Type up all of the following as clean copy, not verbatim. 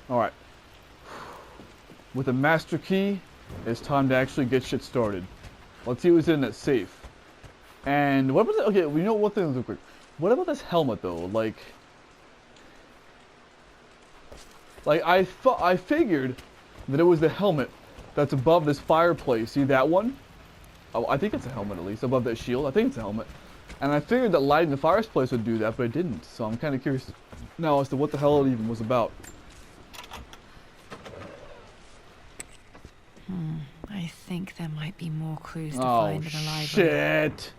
Alright. With the master key, it's time to actually get shit started. Let's see what's in that safe. And what about okay, we know one thing real quick. What about this helmet though? Like I figured that it was the helmet that's above this fireplace. See that one? Oh, I think it's a helmet at least, above that shield. I think it's a helmet. And I figured that lighting the fireplace would do that, but it didn't. So I'm kind of curious now as to what the hell it even was about. I think there might be more clues to find in the library. Oh, shit!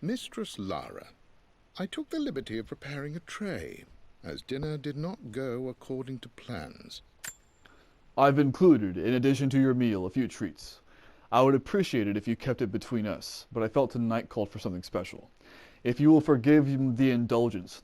Mistress Lara, I took the liberty of preparing a tray, as dinner did not go according to plans. I've included, in addition to your meal, a few treats. I would appreciate it if you kept it between us, but I felt tonight called for something special. If you will forgive the indulgence,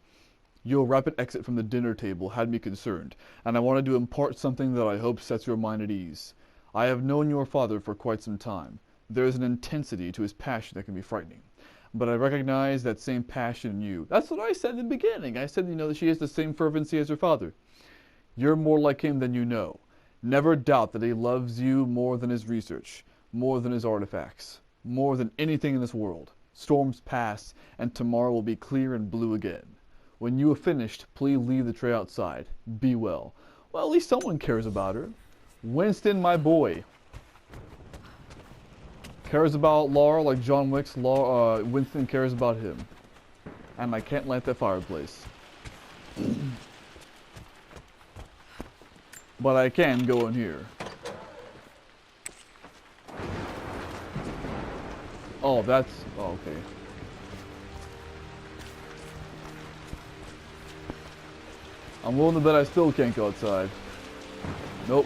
your rapid exit from the dinner table had me concerned, and I wanted to impart something that I hope sets your mind at ease. I have known your father for quite some time. There is an intensity to his passion that can be frightening. But I recognize that same passion in you. That's what I said in the beginning. I said, that she has the same fervency as her father. You're more like him than you know. Never doubt that he loves you more than his research, more than his artifacts, more than anything in this world. Storms pass, and tomorrow will be clear and blue again. When you have finished, please leave the tray outside. Be well. Well, at least someone cares about her. Winston, my boy. Cares about Lara like John Wick's Winston cares about him. And I can't light that fireplace. But I can go in here. Oh, that's... Oh, okay. I'm willing to bet I still can't go outside. Nope.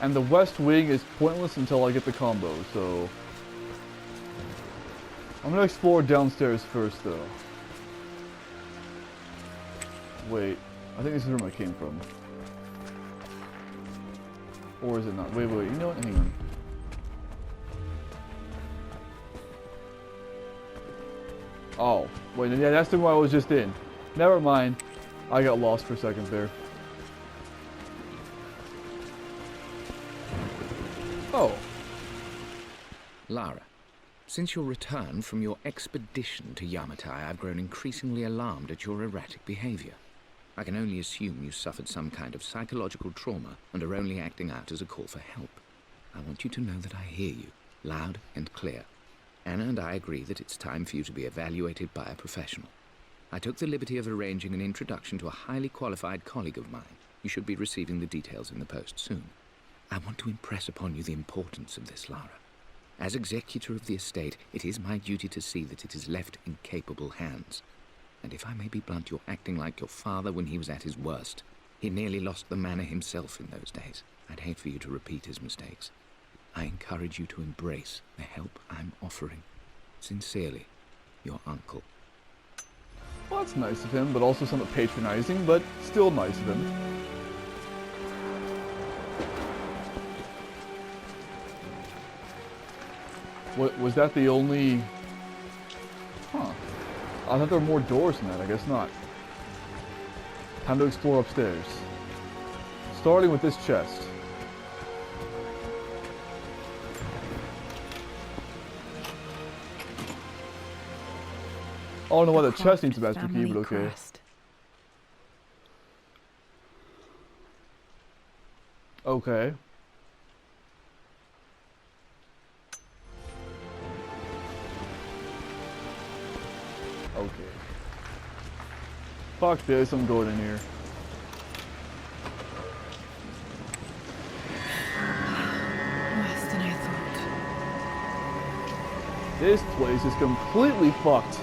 And the west wing is pointless until I get the combo, so... I'm gonna explore downstairs first, though. Wait, I think this is where I came from. Or is it not? Wait, you know what? Hang on. Oh, wait, yeah, that's the one I was just in. Never mind. I got lost for a second there. Oh. Lara, since your return from your expedition to Yamatai, I've grown increasingly alarmed at your erratic behavior. I can only assume you suffered some kind of psychological trauma and are only acting out as a call for help. I want you to know that I hear you, loud and clear. Anna and I agree that it's time for you to be evaluated by a professional. I took the liberty of arranging an introduction to a highly qualified colleague of mine. You should be receiving the details in the post soon. I want to impress upon you the importance of this, Lara. As executor of the estate, it is my duty to see that it is left in capable hands. And if I may be blunt, you're acting like your father when he was at his worst. He nearly lost the manor himself in those days. I'd hate for you to repeat his mistakes. I encourage you to embrace the help I'm offering. Sincerely, your uncle. Well, that's nice of him, but also somewhat patronizing, but still nice of him. What, was that the only... Huh. I thought there were more doors than that, I guess not. Time to explore upstairs. Starting with this chest. I don't know why the chest needs a master key, but okay. Okay. Okay. Fuck this, I'm going in here. Worse than I thought. This place is completely fucked.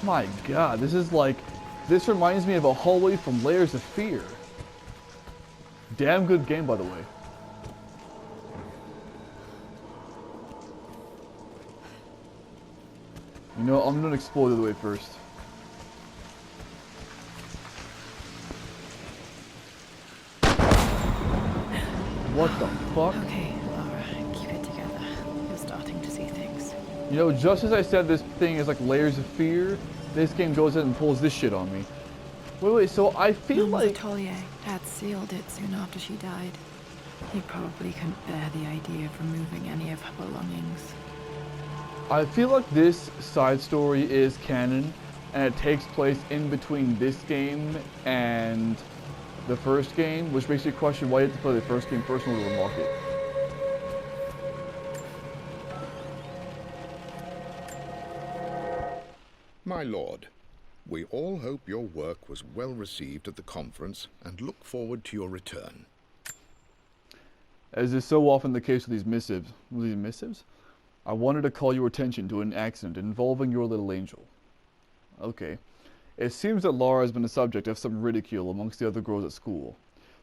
My god, this is like... This reminds me of a hallway from Layers of Fear. Damn good game, by the way. You know, I'm gonna explore the other way first. What the fuck? Okay, Laura, keep it together. You're starting to see things. You know, just as I said this thing is like layers of fear, this game goes in and pulls this shit on me. Wait, so I feel Mum was a like... taulier. Dad sealed it soon after she died. He probably couldn't bear the idea of removing any of her belongings. I feel like this side story is canon, and it takes place in between this game and the first game, which makes you question why you have to play the first game first in order to unlock it. My lord, we all hope your work was well received at the conference and look forward to your return. As is so often the case with these missives, I wanted to call your attention to an accident involving your little angel. Okay. It seems that Laura has been the subject of some ridicule amongst the other girls at school.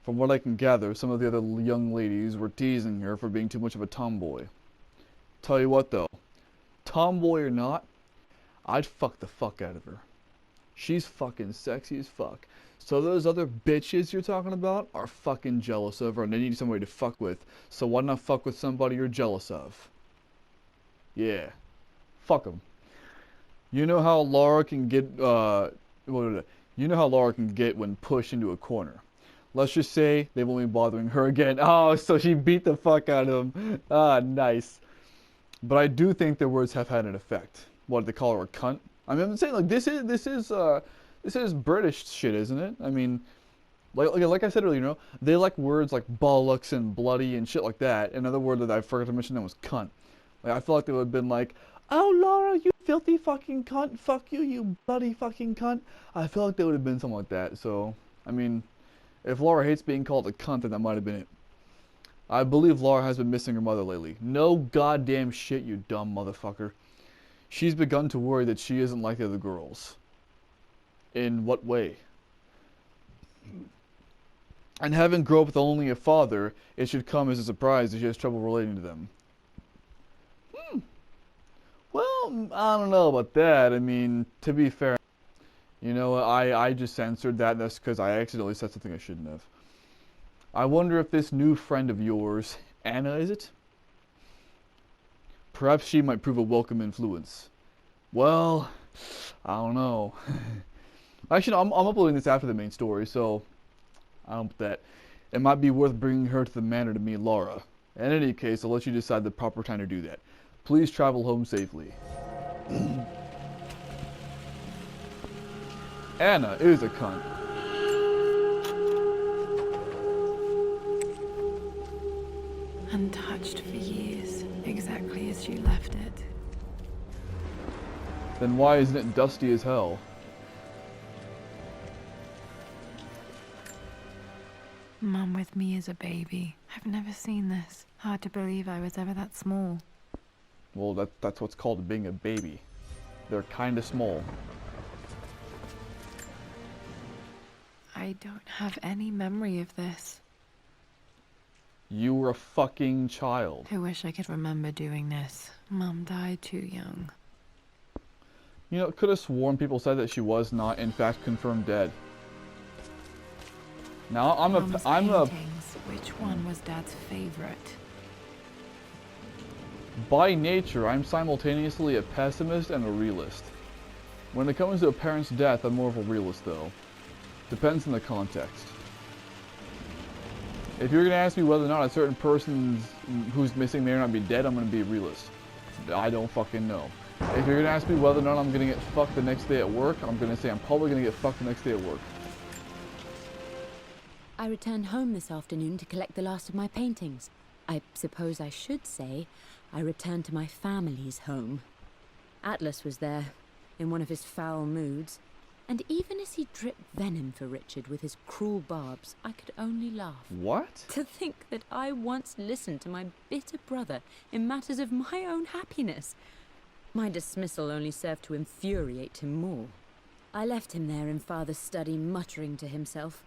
From what I can gather, some of the other young ladies were teasing her for being too much of a tomboy. Tell you what though, tomboy or not, I'd fuck the fuck out of her. She's fucking sexy as fuck. So those other bitches you're talking about are fucking jealous of her and they need somebody to fuck with. So why not fuck with somebody you're jealous of? Yeah. Fuck them. You know how Laura can get, you know how Laura can get when pushed into a corner. Let's just say they won't be bothering her again. Oh, so she beat the fuck out of him. Ah, nice. But I do think their words have had an effect. What, they call her a cunt? I mean, I'm saying, like, this is British shit, isn't it? I mean, like I said earlier, you know, they like words like bollocks and bloody and shit like that. Another word that I forgot to mention that was cunt. Like, I feel like they would have been like, oh, Laura, you filthy fucking cunt. Fuck you, you bloody fucking cunt. I feel like they would have been something like that. So, I mean, if Laura hates being called a cunt, then that might have been it. I believe Laura has been missing her mother lately. No goddamn shit, you dumb motherfucker. She's begun to worry that she isn't like the other girls. In what way? And having grown up with only a father, it should come as a surprise that she has trouble relating to them. Well, I don't know about that. I mean, to be fair, you know, I just censored that. That's because I accidentally said something I shouldn't have. I wonder if this new friend of yours, Anna, is it? Perhaps she might prove a welcome influence. Well, I don't know. Actually, no, I'm uploading this after the main story, so I don't bet. It might be worth bringing her to the manor to meet Laura. In any case, I'll let you decide the proper time to do that. Please travel home safely. Anna is a cunt. Untouched for years, exactly as you left it. Then why isn't it dusty as hell? Mum with me as a baby. I've never seen this. Hard to believe I was ever that small. Well, that's what's called being a baby. They're kinda small. I don't have any memory of this. You were a fucking child. I wish I could remember doing this. Mum died too young. You know, could have sworn people said that she was not, in fact, confirmed dead. Now, Mum's paintings. Which one was Dad's favorite? By nature, I'm simultaneously a pessimist and a realist. When it comes to a parent's death, I'm more of a realist, though. Depends on the context. If you're going to ask me whether or not a certain person who's missing may or not be dead, I'm going to be a realist. I don't fucking know. If you're going to ask me whether or not I'm going to get fucked the next day at work, I'm going to say I'm probably going to get fucked the next day at work. I returned home this afternoon to collect the last of my paintings. I suppose I should say I returned to my family's home. Atlas was there, in one of his foul moods, and even as he dripped venom for Richard with his cruel barbs, I could only laugh. What? To think that I once listened to my bitter brother in matters of my own happiness. My dismissal only served to infuriate him more. I left him there in Father's study, muttering to himself.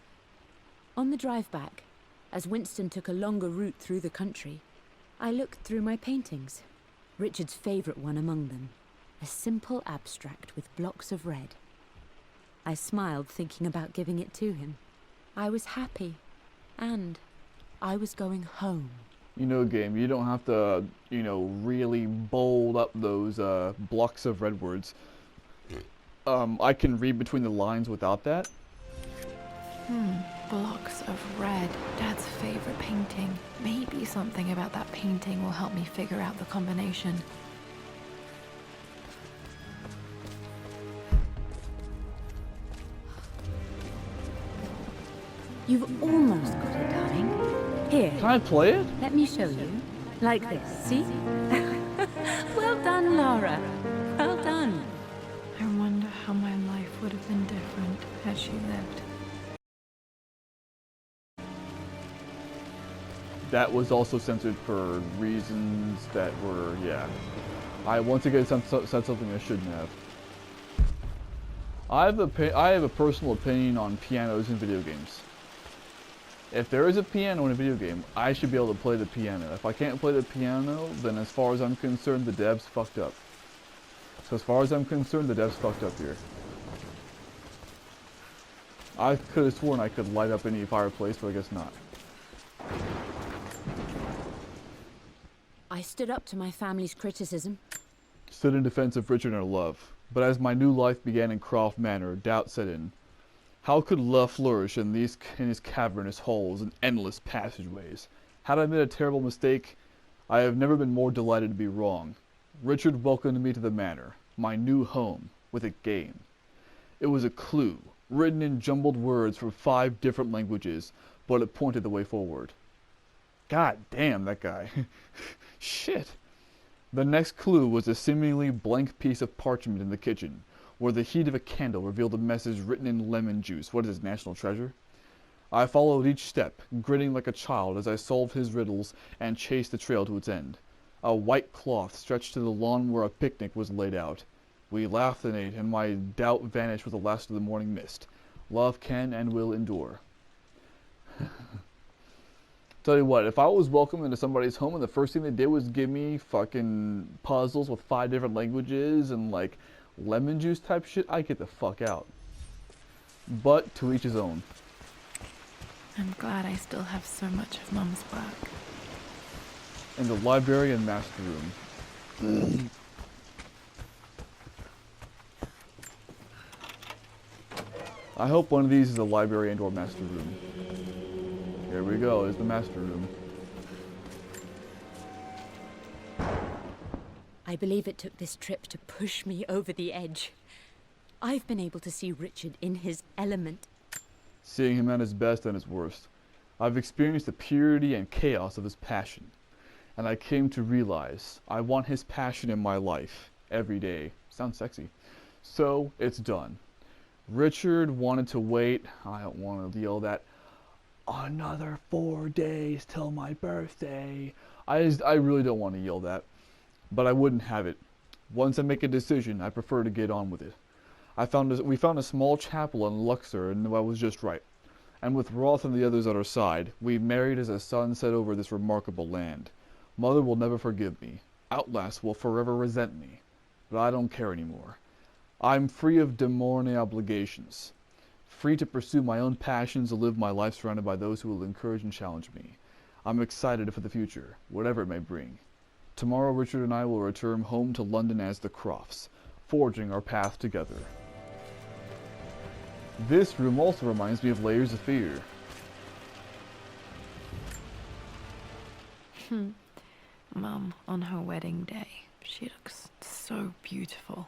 On the drive back, as Winston took a longer route through the country, I looked through my paintings, Richard's favourite one among them, a simple abstract with blocks of red. I smiled, thinking about giving it to him. I was happy, and I was going home. You know, game, you don't have to, you know, really bold up those blocks of red words. I can read between the lines without that. Blocks of red. Dad's favorite painting. Maybe something about that painting will help me figure out the combination. You've almost got it, darling. Here, Can I play it? let me show you. Like this, see? Well done, Lara. Well done. I wonder how my life would have been different had she lived. That was also censored for reasons that were, yeah. I once again said something I shouldn't have. I have a personal opinion on pianos in video games. If there is a piano in a video game, I should be able to play the piano. If I can't play the piano, then as far as I'm concerned, the devs fucked up. So as far as I'm concerned, the devs fucked up here. I could have sworn I could light up any fireplace, but I guess not. I stood up to my family's criticism. Stood in defense of Richard and her love. But as my new life began in Croft Manor, doubt set in. How could love flourish in these cavernous halls and endless passageways? Had I made a terrible mistake? I have never been more delighted to be wrong. Richard welcomed me to the manor, my new home, with a game. It was a clue, written in jumbled words from 5 different languages, but it pointed the way forward. God damn, that guy. Shit. The next clue was a seemingly blank piece of parchment in the kitchen, where the heat of a candle revealed a message written in lemon juice. What is this, national treasure? I followed each step, grinning like a child as I solved his riddles and chased the trail to its end. A white cloth stretched to the lawn where a picnic was laid out. We laughed and ate, and my doubt vanished with the last of the morning mist. Love can and will endure. Tell you what, if I was welcome into somebody's home and the first thing they did was give me fucking puzzles with 5 different languages and like lemon juice type shit, I'd get the fuck out. But to each his own. I'm glad I still have so much of Mum's work. In the library and master room. I hope one of these is a library and or master room. Here we go, is the master room. I believe it took this trip to push me over the edge. I've been able to see Richard in his element. Seeing him at his best and his worst. I've experienced the purity and chaos of his passion. And I came to realize I want his passion in my life every day. Sounds sexy. So it's done. Richard wanted to wait. I don't want to yell that. Another 4 days till my birthday. I really don't want to yell that. But I wouldn't have it. Once I make a decision, I prefer to get on with it. We found a small chapel in Luxor and knew I was just right. And with Roth and the others at our side, we married as the sun set over this remarkable land. Mother will never forgive me. Outlast will forever resent me. But I don't care anymore. I'm free of de morne obligations. Free to pursue my own passions and live my life surrounded by those who will encourage and challenge me. I'm excited for the future, whatever it may bring. Tomorrow Richard and I will return home to London as the Crofts, forging our path together. This room also reminds me of Layers of Fear. Mum, on her wedding day, she looks so beautiful.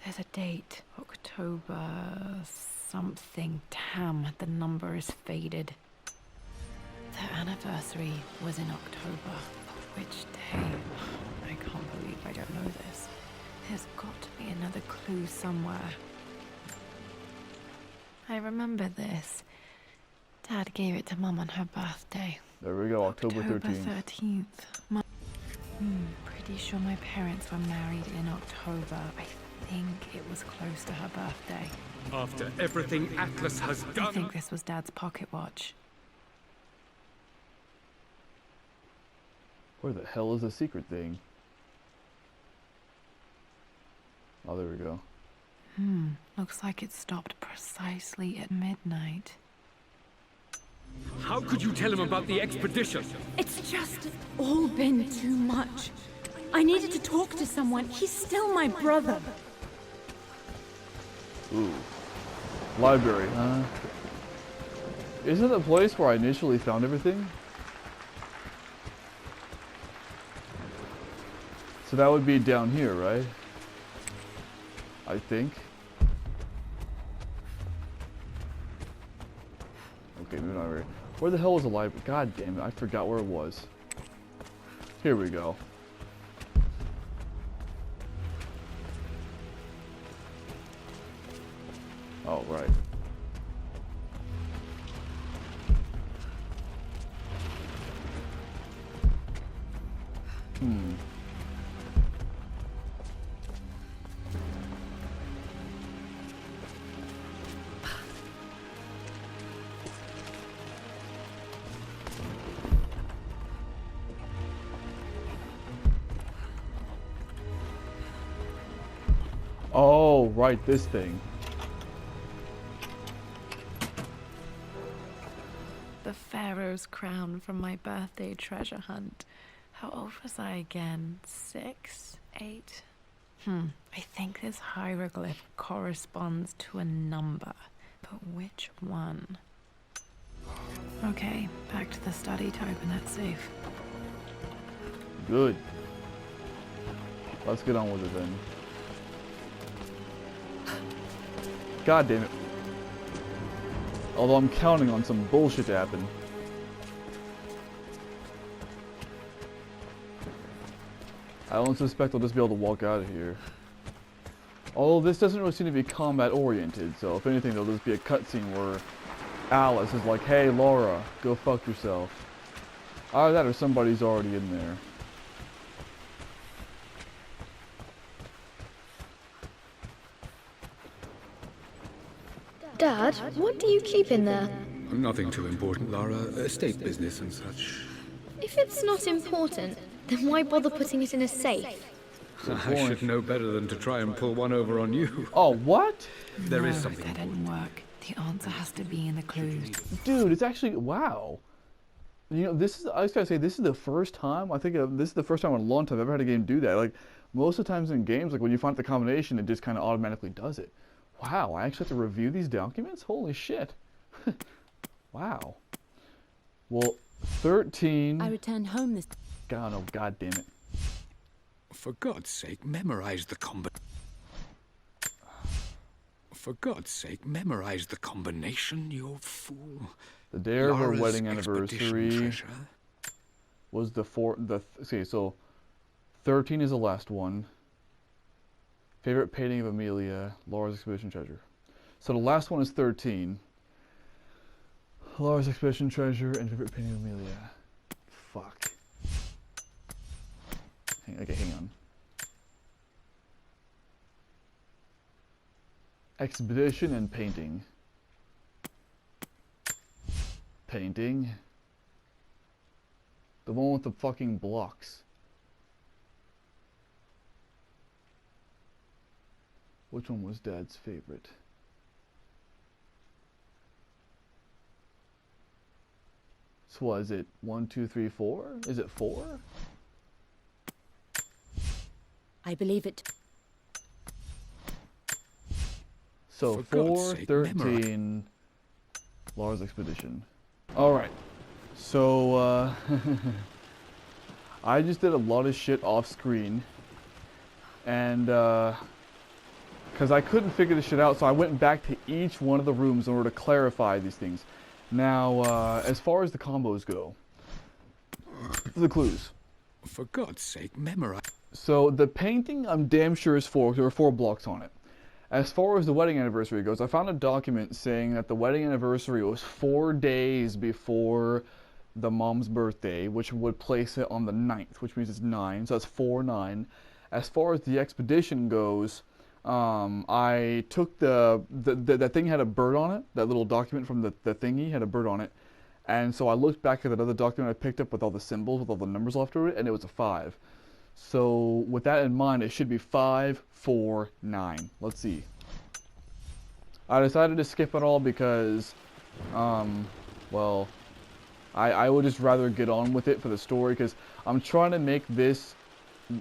There's a date, October something. Damn, the number is faded. Their anniversary was in October. But which day? I can't believe I don't know this. There's got to be another clue somewhere. I remember this. Dad gave it to Mum on her birthday. There we go, October 13th. 13th. Pretty sure my parents were married in October. I think it was close to her birthday. After everything Atlas has I done... think this was Dad's pocket watch. Where the hell is the secret thing? Oh, there we go. Looks like it stopped precisely at midnight. How could you tell him about the expedition? It's just all been too much. I needed to talk to someone. He's still my brother. Ooh. Library, huh? Isn't it the place where I initially found everything? So that would be down here, right? I think. Okay, moving on over here. Where the hell was the library? God damn it, I forgot where it was. Here we go. Oh, right. Oh, right, this thing. The Pharaoh's crown from my birthday treasure hunt. How old was I again? 6? 8? I think this hieroglyph corresponds to a number. But which one? Okay, back to the study to open that safe. Good. Let's get on with it then. God damn it. Although I'm counting on some bullshit to happen. I don't suspect I'll just be able to walk out of here. Although this doesn't really seem to be combat oriented, so if anything there'll just be a cutscene where Alice is like, hey Laura, go fuck yourself. Either that or somebody's already in there. Dad, what do you keep in there? Nothing too important, Lara. Estate business and such. If it's not important, then why bother putting it in a safe? I should know better than to try and pull one over on you. Oh, what? There is No, something that didn't work. The answer has to be in the clues. Dude, it's actually, wow. You know, this is, I just gotta say, this is the first time, this is the first time in a long time I've ever had a game do that. Like, most of the times in games, like when you find the combination, it just kind of automatically does it. Wow, I actually have to review these documents? Holy shit. Wow. Well, 13... I returned home this... God, oh, god damn it. For God's sake, memorize the For God's sake, memorize the combination, you fool. The day of our Lara's wedding expedition anniversary treasure. was okay, so 13 is the last one. Favorite painting of Amelia, Laura's expedition treasure. So the last one is 13. Laura's expedition treasure and favorite painting of Amelia. Fuck. Okay, hang on. Expedition and painting. Painting. The one with the fucking blocks. Which one was Dad's favorite? So what is it? 1, 2, 3, 4? Is it 4? I believe it. So For God's 4, sake, 13, Laura's expedition. Alright. So, I just did a lot of shit off screen. And, because I couldn't figure this shit out, so I went back to each one of the rooms in order to clarify these things. Now, as far as the combos go, the clues. For God's sake, memorize. So the painting, I'm damn sure is 4, because there were 4 blocks on it. As far as the wedding anniversary goes, I found a document saying that the wedding anniversary was 4 days before the mom's birthday, which would place it on the 9th, which means it's 9, so that's 4-9. As far as the expedition goes, I took that thing had a bird on it, that little document from the thingy had a bird on it, and so I looked back at that other document I picked up with all the symbols, with all the numbers after it, and it was a 5. So with that in mind, it should be 5, 4, 9. Let's see. I decided to skip it all because, well, I would just rather get on with it for the story because I'm trying to make this,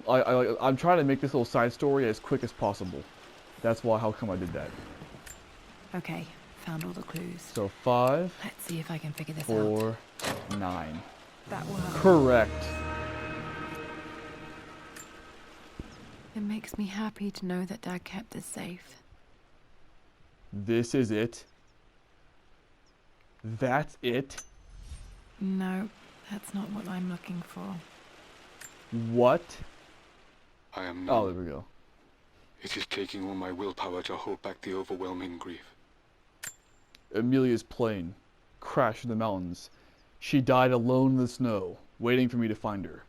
I'm trying to make this little side story as quick as possible. That's how come I did that. Okay, found all the clues. So 5, Let's see if I can figure this 4, out. 9. That worked. Correct. It makes me happy to know that Dad kept this safe. This is it. That's it. No, that's not what I'm looking for. What? I am Oh, numb. there we go. It is taking all my willpower to hold back the overwhelming grief. Amelia's plane crashed in the mountains. She died alone in the snow, waiting for me to find her.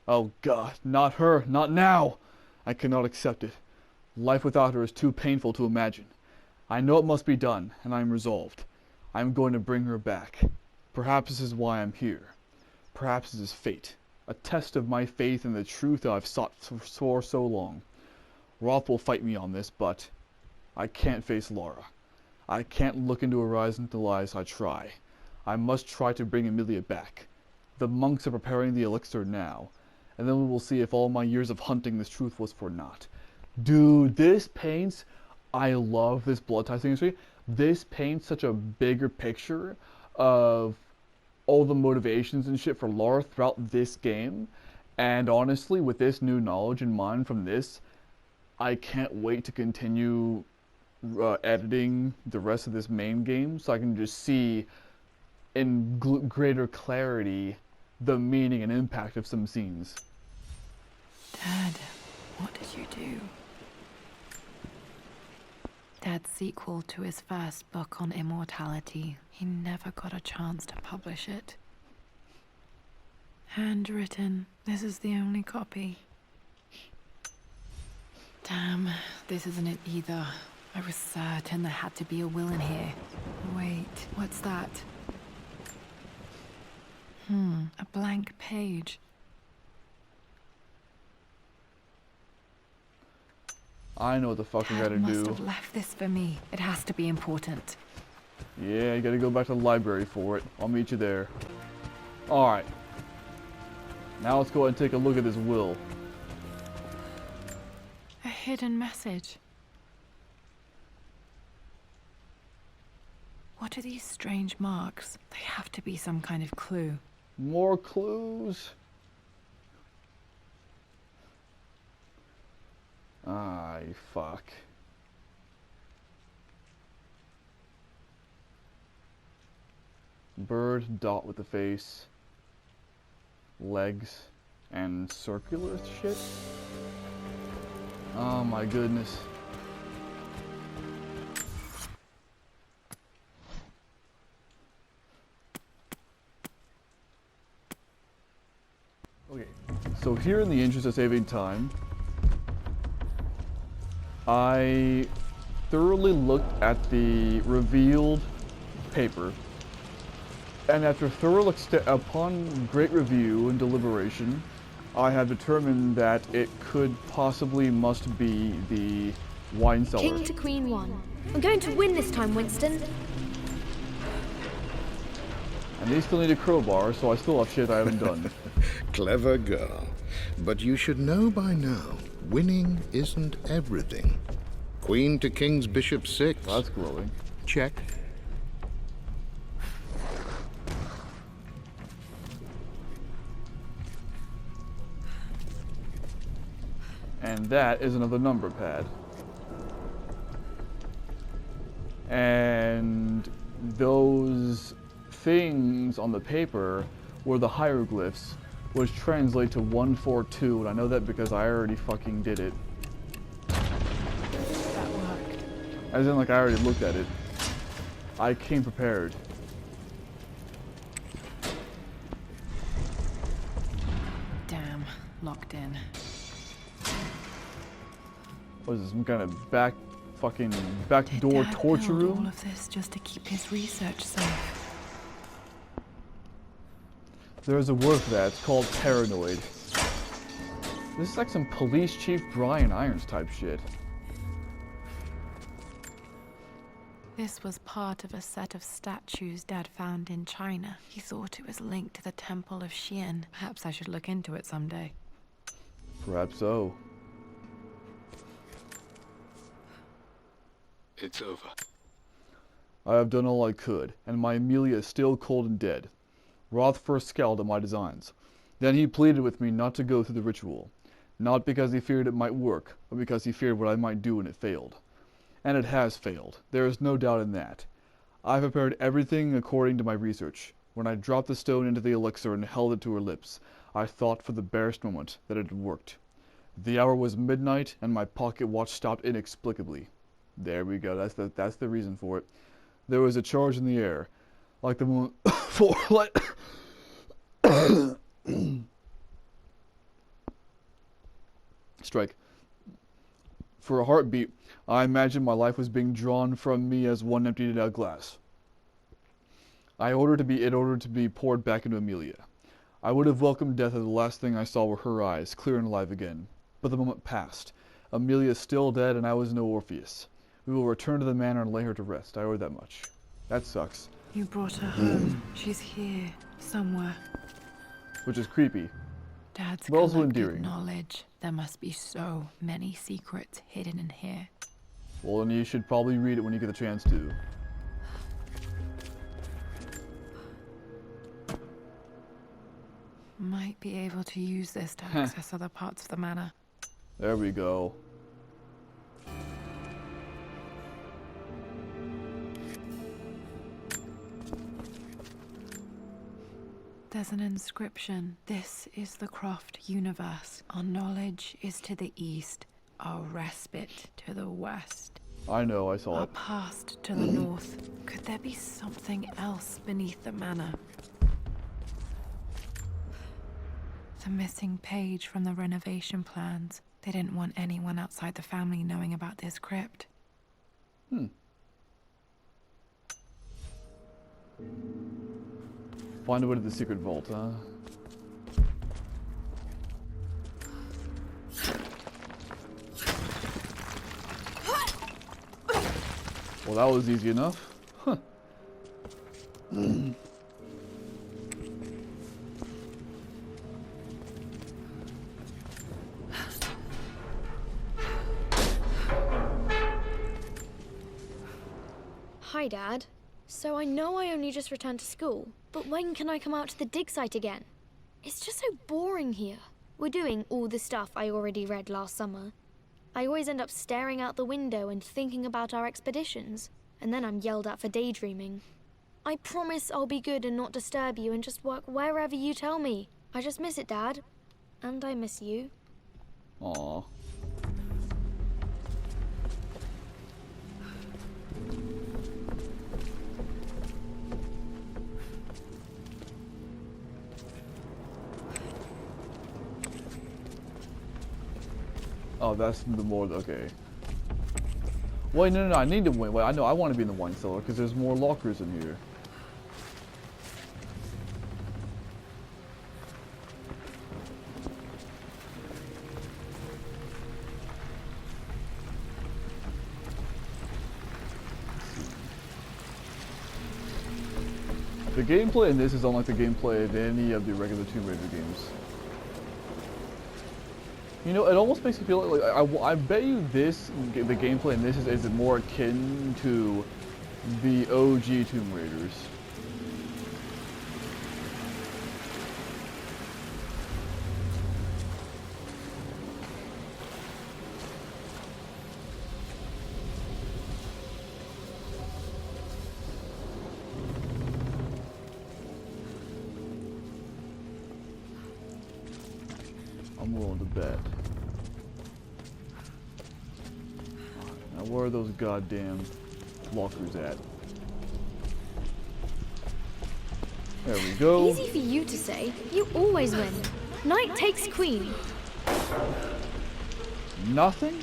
Oh God, not her, not now! I cannot accept it. Life without her is too painful to imagine. I know it must be done, and I am resolved. I am going to bring her back. Perhaps this is why I'm here. Perhaps this is fate, a test of my faith in the truth that I've sought for so long. Roth will fight me on this, but I can't face Lara. I can't look into her eyes until I try. I must try to bring Amelia back. The monks are preparing the elixir now, and then we will see if all my years of hunting this truth was for naught. Dude, this paints... I love this Blood Ties history. This paints such a bigger picture of all the motivations and shit for Lara throughout this game. And honestly, with this new knowledge in mind from this, I can't wait to continue editing the rest of this main game so I can just see in greater clarity the meaning and impact of some scenes. Dad, what did you do? Dad's sequel to his first book on immortality. He never got a chance to publish it. Handwritten. This is the only copy. Damn, this isn't it either. I was certain there had to be a will in here. Wait, what's that? A blank page. I know what the fuck I gotta Dad must do. have left this for me. It has to be important. Yeah, you gotta go back to the library for it. I'll meet you there. Alright. Now let's go ahead and take a look at this will. A hidden message. What are these strange marks? They have to be some kind of clue. More clues. Ay, fuck. Bird, dot with the face, legs, and circular shit? Oh my goodness. Okay, so here in the interest of saving time, I thoroughly looked at the revealed paper, and after upon great review and deliberation, I have determined that it could possibly must be the wine cellar. King to Queen 1. I'm going to win this time, Winston. And they still need a crowbar, so I still have shit I haven't done. Clever girl. But you should know by now, winning isn't everything. Queen to King's Bishop 6. That's glowing. Check. And that is another number pad. And those things on the paper were the hieroglyphs, which translate to 142, and I know that because I already fucking did it. That worked. As in, like, I already looked at it. I came prepared. Damn, locked in. What is this, some kind of back Did door Dad torture build room? all of this just to keep his research safe? There's a word for that, it's called paranoid. This is like some Police Chief Brian Irons type shit. This was part of a set of statues Dad found in China. He thought it was linked to the Temple of Xian. Perhaps I should look into it someday. Perhaps so. It's over. I have done all I could, and my Amelia is still cold and dead. Roth first scowled at my designs. Then he pleaded with me not to go through the ritual. Not because he feared it might work, but because he feared what I might do when it failed. And it has failed. There is no doubt in that. I prepared everything according to my research. When I dropped the stone into the elixir and held it to her lips, I thought for the barest moment that it had worked. The hour was midnight, and my pocket watch stopped inexplicably. There we go. That's the reason for it. There was a charge in the air, like the moment for strike. For a heartbeat, I imagined my life was being drawn from me as one emptied a glass. It ordered to be poured back into Amelia. I would have welcomed death as the last thing I saw were her eyes, clear and alive again. But the moment passed. Amelia is still dead, and I was no Orpheus. We will return to the manor and lay her to rest. I ordered that much. That sucks. You brought her home. She's here, somewhere. Which is creepy. Dad's But also collected endearing. knowledge. There must be so many secrets hidden in here. Well, then you should probably read it when you get the chance to. Might be able to use this to access other parts of the manor. There we go. There's an inscription. This is the Croft universe. Our knowledge is to the east, our respite to the west, I know, I saw our it. past to the north. Could there be something else beneath the manor? The missing page from the renovation plans. They didn't want anyone outside the family knowing about this crypt. Find a way to the secret vault, huh? Well, that was easy enough. Huh. Hi, Dad. So I know I only just returned to school, but when can I come out to the dig site again? It's just so boring here. We're doing all the stuff I already read last summer. I always end up staring out the window and thinking about our expeditions, and then I'm yelled at for daydreaming. I promise I'll be good and not disturb you and just work wherever you tell me. I just miss it, Dad. And I miss you. Aw. Oh, that's the more, okay. Wait, no, I need to win. Wait, I know, I want to be in the wine cellar because there's more lockers in here. The gameplay in this is unlike the gameplay of any of the regular Tomb Raider games. You know, it almost makes me feel like I bet you the gameplay in this is more akin to the OG Tomb Raiders. I'm willing to bet. Now where are those goddamn lockers at? There we go. Easy for you to say. You always win. Knight takes queen. Nothing?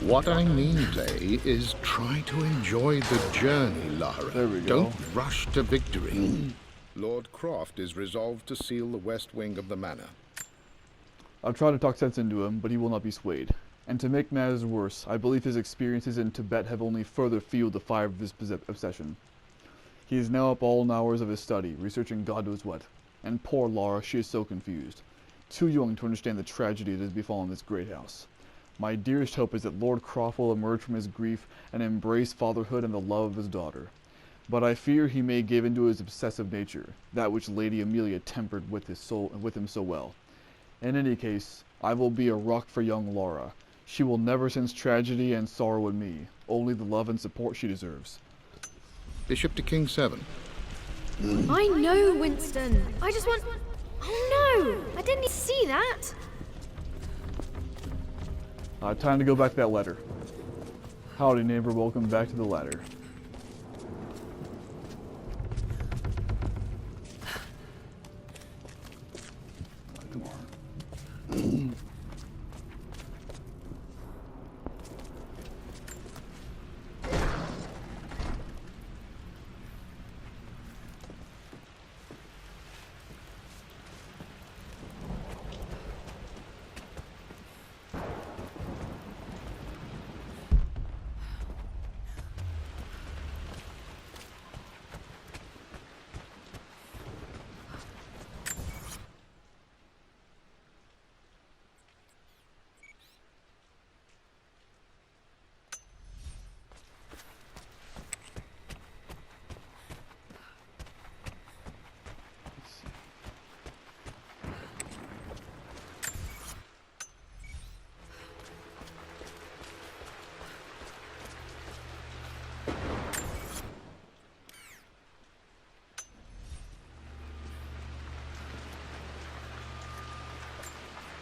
What I mean, Lay, is try to enjoy the journey, Lara. There we go. Don't rush to victory. Lord Croft is resolved to seal the west wing of the manor. I've tried to talk sense into him, but he will not be swayed. And to make matters worse, I believe his experiences in Tibet have only further fueled the fire of this obsession. He is now up all hours of his study, researching God knows what. And poor Lara, she is so confused. Too young to understand the tragedy that has befallen this great house. My dearest hope is that Lord Croft will emerge from his grief and embrace fatherhood and the love of his daughter. But I fear he may give into his obsessive nature, that which Lady Amelia tempered with him so well. In any case, I will be a rock for young Laura. She will never sense tragedy and sorrow in me, only the love and support she deserves. Bishop to King 7. I know, Winston. I just want... Oh no! I didn't even see that! Time to go back to that letter. Howdy, neighbor. Welcome back to the ladder. Come on.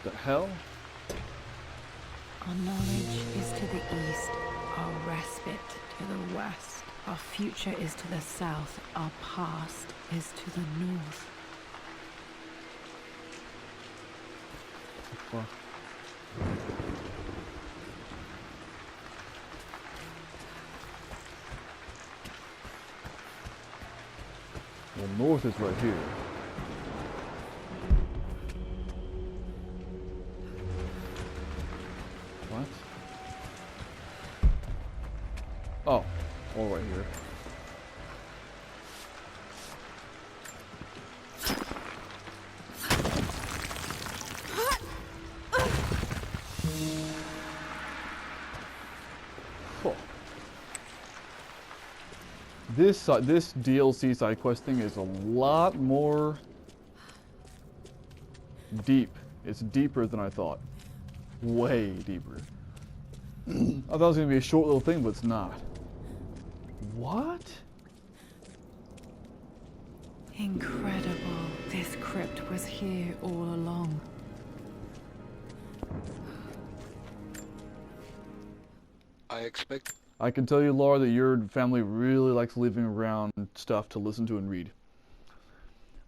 The hell? Our knowledge is to the east, our respite to the west. Our future is to the south, our past is to the north. Fuck. Well, north is right here. What? Oh, all right here. Cool. This DLC side quest thing is a lot more deep. It's deeper than I thought. Way deeper. I thought it was gonna be a short little thing, but it's not. What? Incredible. This crypt was here all along. I can tell you, Laura, that your family really likes leaving around stuff to listen to and read.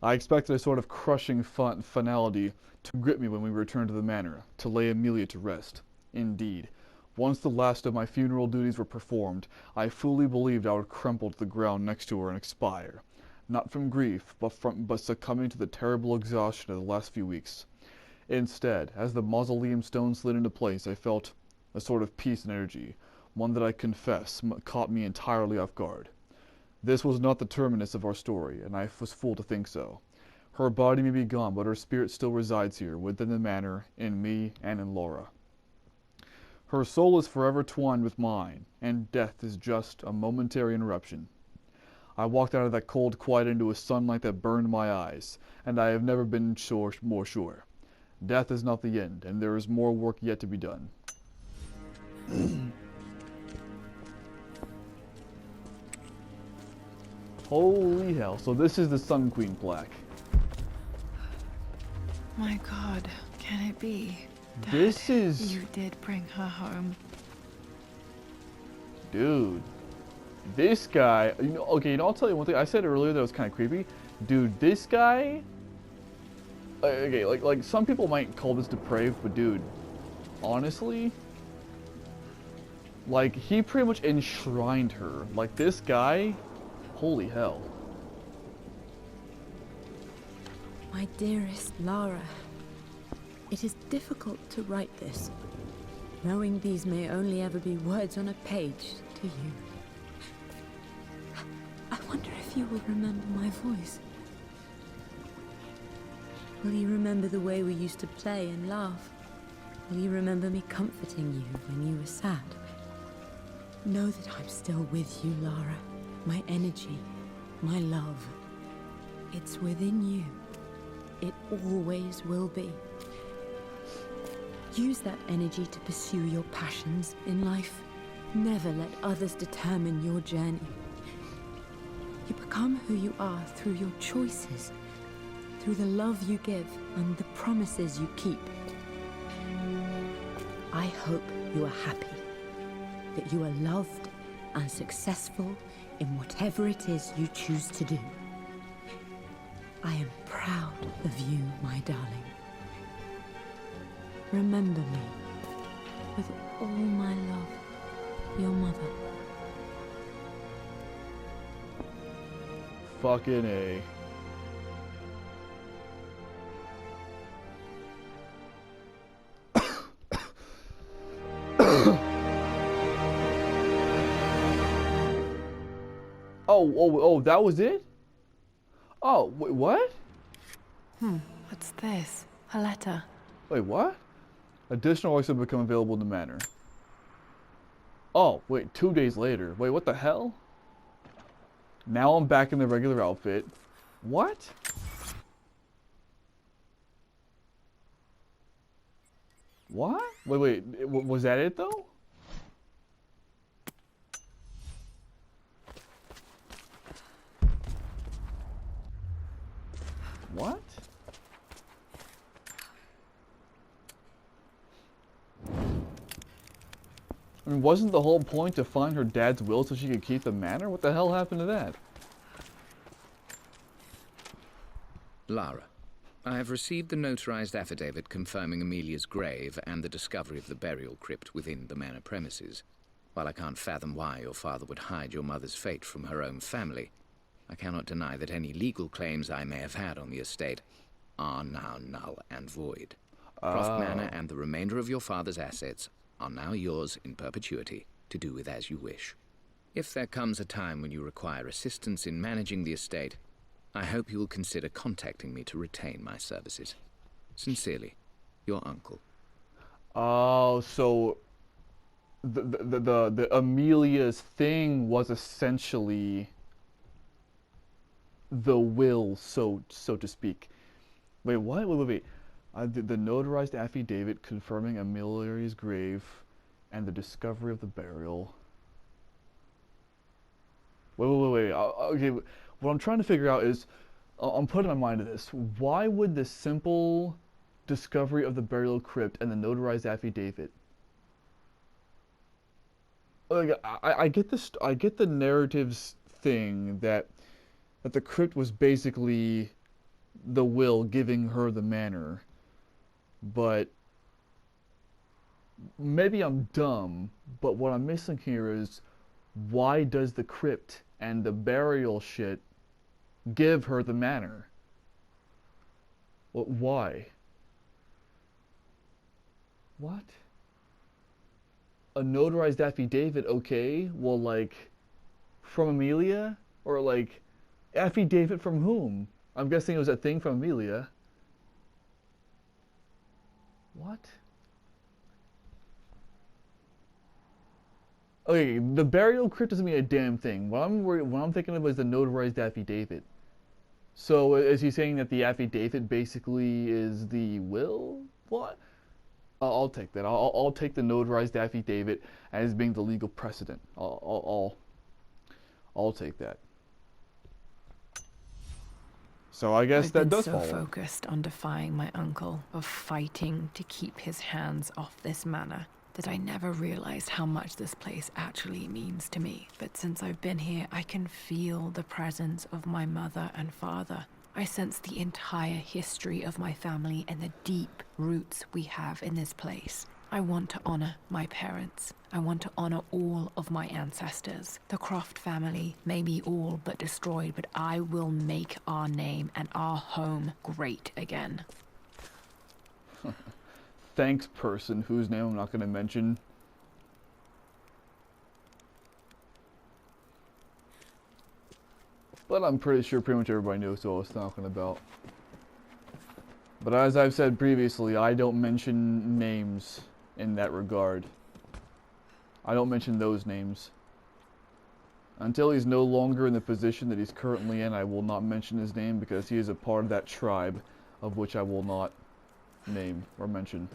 I expected a sort of crushing finality to grip me when we returned to the manor, to lay Amelia to rest. Indeed, once the last of my funeral duties were performed, I fully believed I would crumple to the ground next to her and expire, not from grief, but succumbing to the terrible exhaustion of the last few weeks. Instead, as the mausoleum stone slid into place, I felt a sort of peace and energy, one that I confess caught me entirely off guard. This was not the terminus of our story, and I was fool to think so. Her body may be gone, but her spirit still resides here, within the manor, in me, and in Laura. Her soul is forever twined with mine, and death is just a momentary interruption. I walked out of that cold quiet into a sunlight that burned my eyes, and I have never been more sure. Death is not the end, and there is more work yet to be done. Holy hell, so this is the Sun Queen plaque. My God, can it be? This is... You did bring her home. Dude. This guy... okay, I'll tell you one thing. I said earlier that was kind of creepy. Dude, this guy... okay, like some people might call this depraved, but dude, honestly... like, he pretty much enshrined her. Like, this guy... holy hell. My dearest Lara, it is difficult to write this. knowing these may only ever be words on a page to you. I wonder if you will remember my voice. Will you remember the way we used to play and laugh? Will you remember me comforting you when you were sad? Know that I'm still with you, Lara. My energy, my love. It's within you. It always will be. Use that energy to pursue your passions in life. Never let others determine your journey. You become who you are through your choices, through the love you give and the promises you keep. I hope you are happy, that you are loved and successful in whatever it is you choose to do. I am proud of you, my darling. Remember me with all my love, your mother. Fucking A. Oh, that was it? Oh, wait, what? What's this? A letter. Wait, what? Additional rights have become available in the manor. Oh, wait, 2 days later. Wait, what the hell? Now I'm back in the regular outfit. What? What? Wait, was that it though? What? I mean, wasn't the whole point to find her dad's will so she could keep the manor? What the hell happened to that? Lara, I have received the notarized affidavit confirming Amelia's grave and the discovery of the burial crypt within the manor premises. While I can't fathom why your father would hide your mother's fate from her own family, I cannot deny that any legal claims I may have had on the estate are now null and void. Croft Manor and the remainder of your father's assets are now yours in perpetuity, to do with as you wish. If there comes a time when you require assistance in managing the estate, I hope you will consider contacting me to retain my services. Sincerely, your uncle. Oh, so the Amelia's thing was essentially the will, so to speak. Wait, what? Wait. The notarized affidavit confirming Amelia's grave and the discovery of the burial. Wait. Okay, what I'm trying to figure out is, I'm putting my mind to this. Why would the simple discovery of the burial crypt and the notarized affidavit? Like, I get this. I get the narrative's thing that the crypt was basically the will giving her the manor. But maybe I'm dumb, but what I'm missing here is, why does the crypt and the burial shit give her the manor? Why? What? A notarized affidavit, okay? Well, like, from Amelia? Or, like, affidavit from whom? I'm guessing it was a thing from Amelia. What? Okay, the burial crypt doesn't mean a damn thing. What I'm thinking of is the notarized affidavit. So is he saying that the affidavit basically is the will? What? I'll take that. I'll take the notarized affidavit as being the legal precedent. I'll take that. So I guess that does follow. I've been so focused on defying my uncle, of fighting to keep his hands off this manor, that I never realized how much this place actually means to me. But since I've been here, I can feel the presence of my mother and father. I sense the entire history of my family and the deep roots we have in this place. I want to honor my parents. I want to honor all of my ancestors. The Croft family may be all but destroyed, but I will make our name and our home great again. thanks person whose name I'm not going to mention. But I'm pretty sure pretty much everybody knows what I was talking about. But as I've said previously, I don't mention names in that regard. I don't mention those names. Until he's no longer in the position that he's currently in, I will not mention his name because he is a part of that tribe of which I will not name or mention.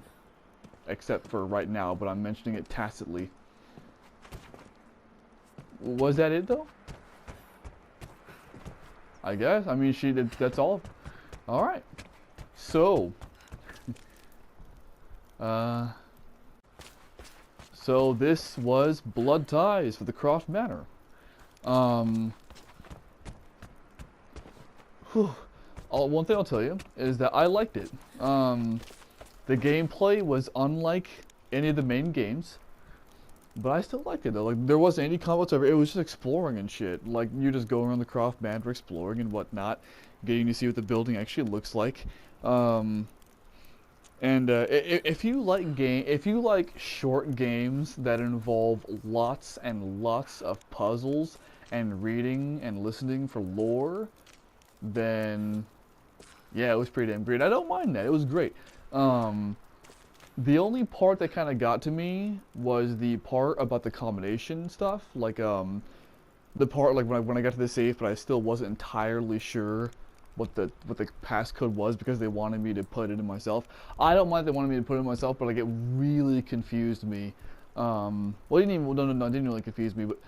Except for right now, but I'm mentioning it tacitly. Was that it though? I guess. I mean, she did. That's all. All right. So, so this was Blood Ties for the Croft Manor. One thing I'll tell you is that I liked it. The gameplay was unlike any of the main games, but I still liked it though. Like, there wasn't any combat whatsoever. It was just exploring and shit. Like, you just go around the Croft Manor exploring and whatnot, getting to see what the building actually looks like. If you like short games that involve lots and lots of puzzles and reading and listening for lore, then yeah, it was pretty damn great. I don't mind that. It was great. The only part that kind of got to me was the part about the combination stuff, like the part like when I got to the safe, but I still wasn't entirely sure what the passcode was because they wanted me to put it in myself. I don't mind they wanted me to put it in myself, but like it really confused me. Well, it didn't really confuse me, but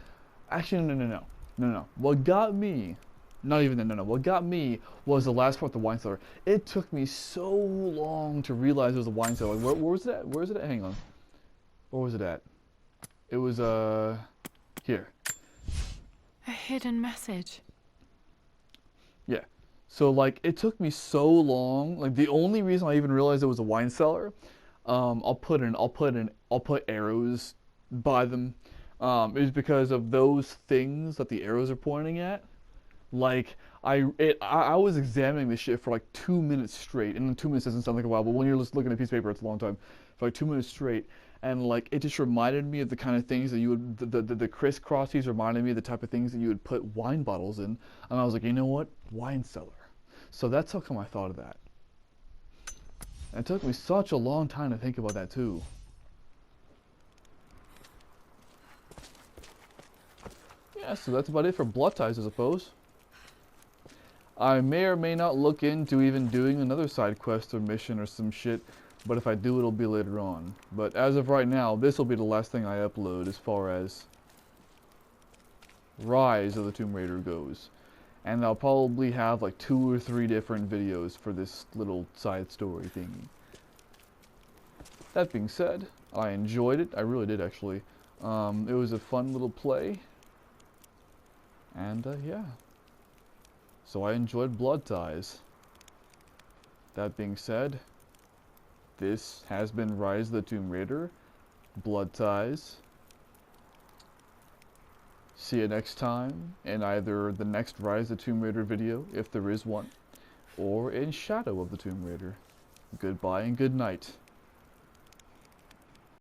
actually no. What got me, what got me was the last part, the wine cellar. It took me so long to realize it was a wine cellar. Where was it at? Where is it at? Hang on. Where was it at? It was here. A hidden message. Yeah. So like it took me so long. Like the only reason I even realized it was a wine cellar, I'll put arrows by them. Is because of those things that the arrows are pointing at. Like I was examining this shit for like 2 minutes straight, and 2 minutes doesn't sound like a while, but when you're just looking at a piece of paper, it's a long time. For like 2 minutes straight, and like it just reminded me of the kind of things that you would the crisscrossies reminded me of the type of things that you would put wine bottles in, and I was like, you know what, wine cellar. So that's how come I thought of that. And it took me such a long time to think about that too. Yeah, so that's about it for Blood Ties, I suppose. I may or may not look into even doing another side quest or mission or some shit, but if I do, it'll be later on. But as of right now, this will be the last thing I upload as far as Rise of the Tomb Raider goes. And I'll probably have like 2 or 3 different videos for this little side story thingy. That being said, I enjoyed it. I really did, actually. It was a fun little play. And yeah. So I enjoyed Blood Ties. That being said, this has been Rise of the Tomb Raider, Blood Ties. See you next time in either the next Rise of the Tomb Raider video, if there is one, or in Shadow of the Tomb Raider. Goodbye and good night.